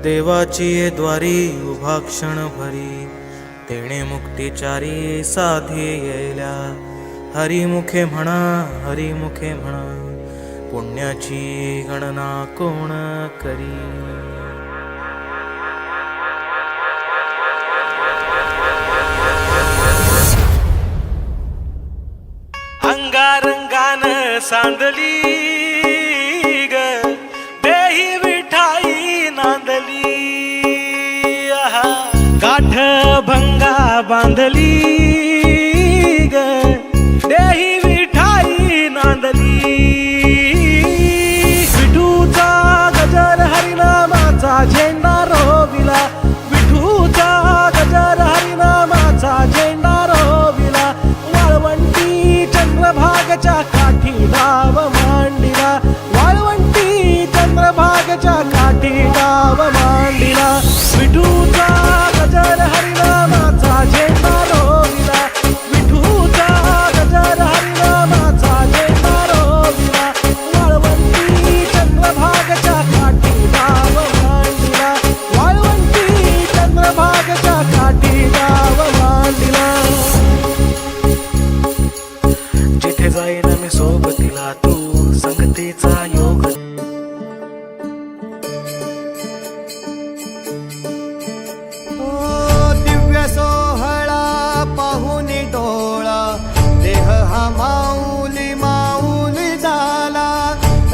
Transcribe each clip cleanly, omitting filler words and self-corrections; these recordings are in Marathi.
देवाची द्वारी उभा क्षण भरी, तेणे मुक्तिचारी साधी येल्या. हरिमुखे म्हणा, हरिमुखे म्हणा, पुण्याची गणना कोण करी. अंगारंगान सांदली ग, देही विठाई नांदली. गाठ भंगा बांधली ग, देही विठाई नांदली. विठूचा गजर हरिनामाचा झेंडा रोविला, विठूचा गजर हरिनामाचा झेंडा रोविला. वाळवंटी चंद्रभागच्या काठी डाव मांडिला, वाळवंटी चंद्रभागच्या काठी डाव मांडिला. विठूचा गजर हरिनामाचा झेंडा रोविला, विठूचा गजर हरिनामाचा झेंडा रोविला. वाळवंटी चंद्रभागच्या काठी डाव मांडिला, वाळवंटी चंद्रभागच्या काठी डाव मांडिला. जिथे जाईन मी सोबतीला, तू संगतीचा योग. दिव्य सोहळा पाहुनी डोळा, देह हा माऊली माऊली झाला.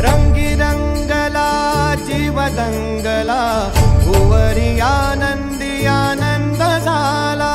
रंगी रंगला जीव दंगला, भुवरी आनंदी आनंद झाला.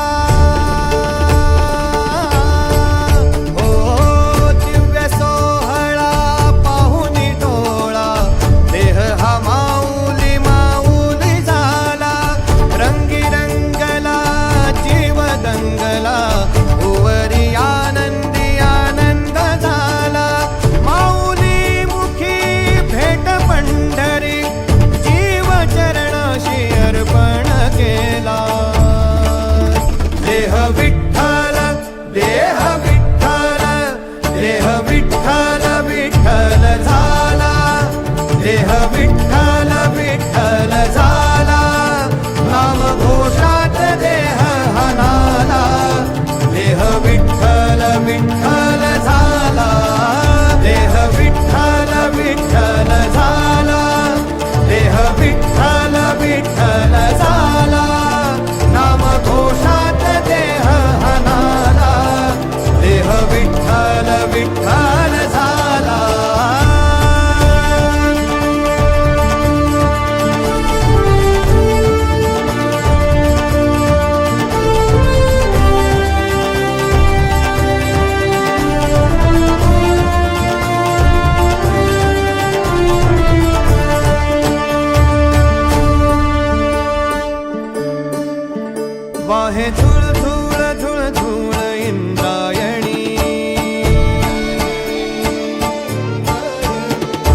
वाहे झुळ झुळ झुळ झुळ इंद्रायणी,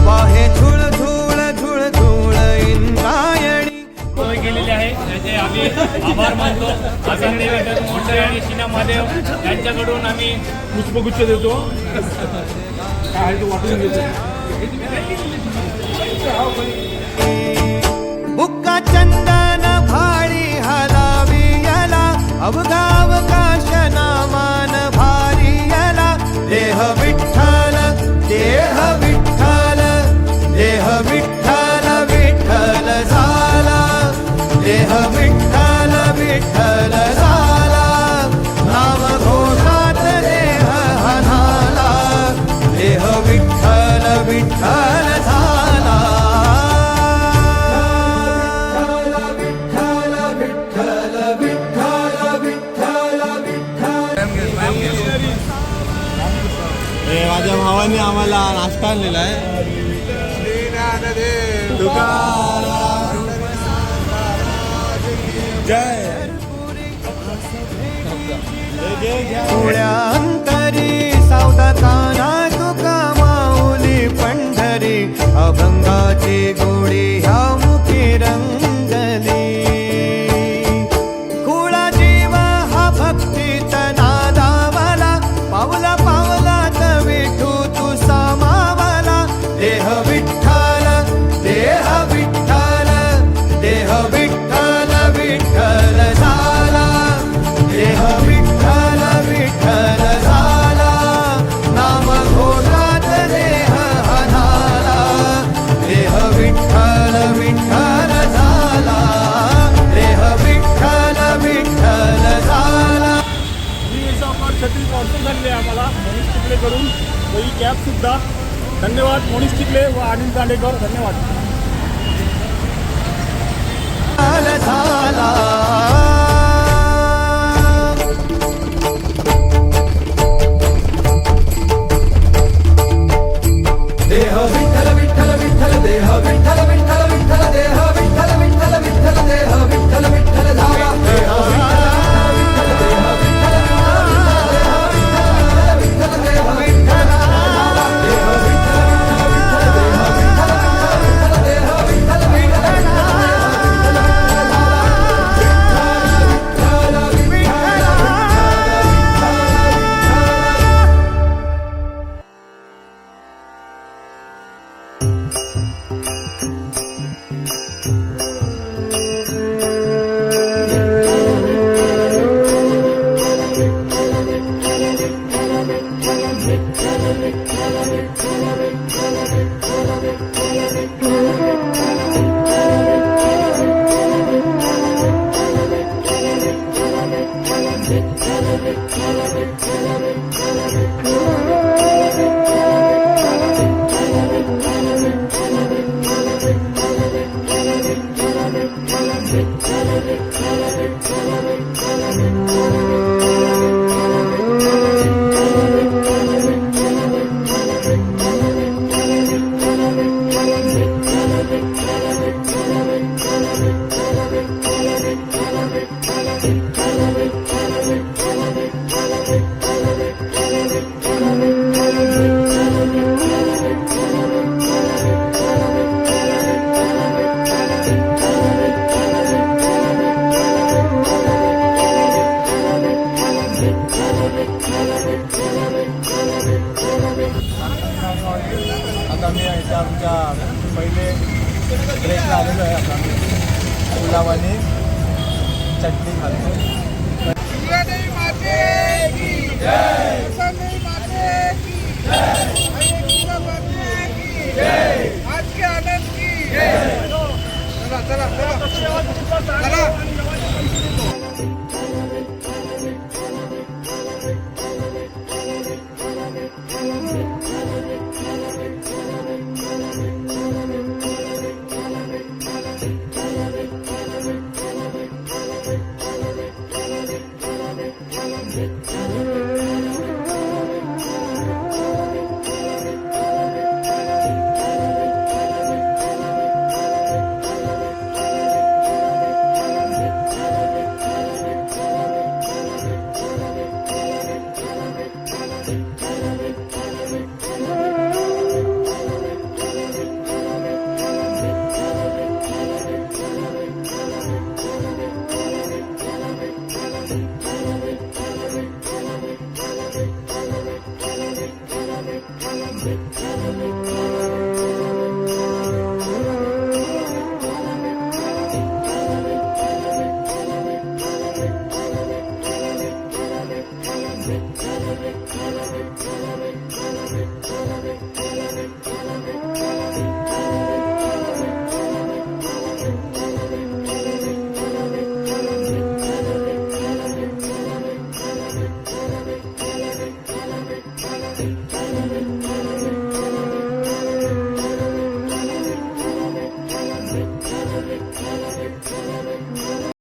वाहे झुळ झुळ झुळ झुळ इंद्रायणी. गेलेले आहे त्याचे आम्ही आभार मानतो. अभिनंदन वेंकट मोंडे आणि शीना महादेव यांच्याकडून आम्ही पुष्पगुच्छ देतो. काय आहे तो वाटून घेतो. बुक्का चंदन भाळी हलावी याला, अवघाव काशना मान भारी याला. देह विठ्ठल देह विठ्ठल, देह विठ्ठल विठ्ठल झाला. देह विठ्ठल विठ्ठल झाला, नाम घोषात देह हनाला. देह विठ्ठल विठ्ठल झाला. माझ्या भावाने आम्हाला नाश्ता आणलेला आहे. अंतरी सावधाना तुका माऊली पंढरी, अभंगाची गोडी ह्या मुखी रंगली. कुळा जीव हा भक्तीत नादावला, पावला पावलात विठू तू सामावला. देह विठ्ठल देह विठ्ठल देह स्पॉन्सर झालेले आहे आम्हाला मोनिश चिखलेकडून, व ही कॅबसुद्धा. धन्यवाद मोनिश चिखले व अनिल दांडेकर, धन्यवाद. देह विठ्ठल विठ्ठल विठ्ठल देह विठ्ठल विठ्ठल विठ्ठल देह विठ्ठल विठ्ठल विठ्ठल देह विठ्ठल विठ्ठल झाला. देह विठ्ठल देह विठ्ठल विठ्ठल विठ्ठल देह विठ्ठल झाला. देह विठ्ठल विठ्ठल देह विठ्ठल विठ्ठल देह विठ्ठल विठ्ठल आता मी इथे आमच्या पहिले ब्रेकला आलेलो आहे. आता मी पुलाव आणि चटणी खातो.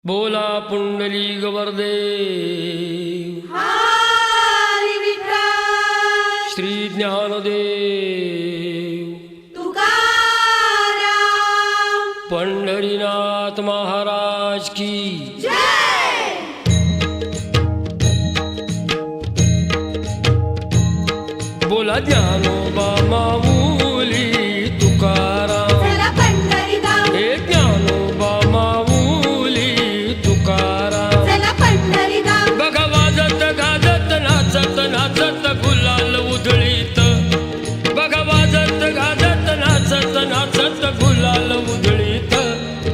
बोला पुंडली गवर्दे श्री ज्ञानदेव तुकाराम पंढरीनाथ महाराज की बोला ज्ञानोबा माऊली तुकाराम चला पंढरीधाम हे ज्ञानोबा माऊली तुकाराम चला पंढरीधाम बघा वाजत गाजत नाचत नाचत गुलाल उधळीत बघा वाजत गाजत नाचत नाचत गुलाल उधळीत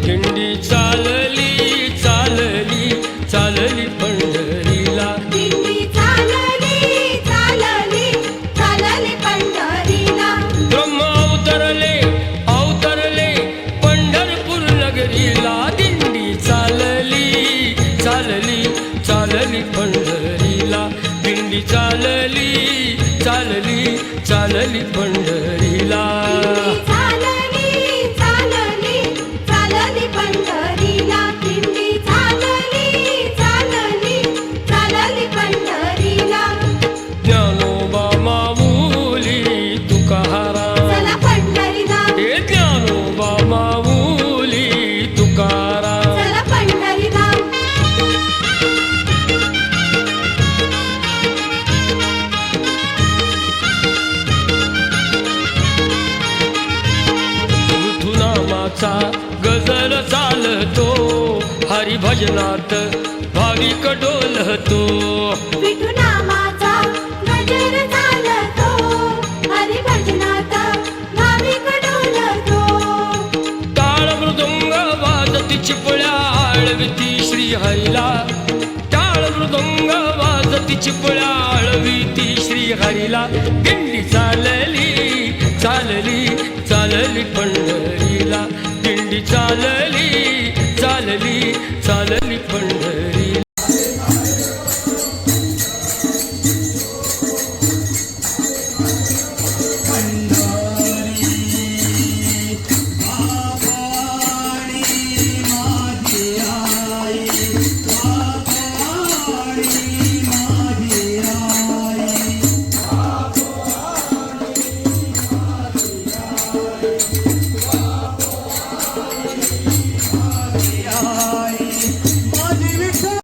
दिंडी चालली चालली चालली पंढरीला दिंडी चालली चालली चालली पंढरीला नामाचा गजर चालतो हरिभजनात भाविक डोलतो विठू नामाचा गजर चालतो हरिभजनात भाविक डोलतो टाळ मृदुंग वाजती चिपळ्या आळविती श्री हरीला टाळ मृदुंग वाजती चिपळ्या आळविती श्री हरीला दिंडी चालली चालली चालली पंढरीला दिंडी चालली चालली चालली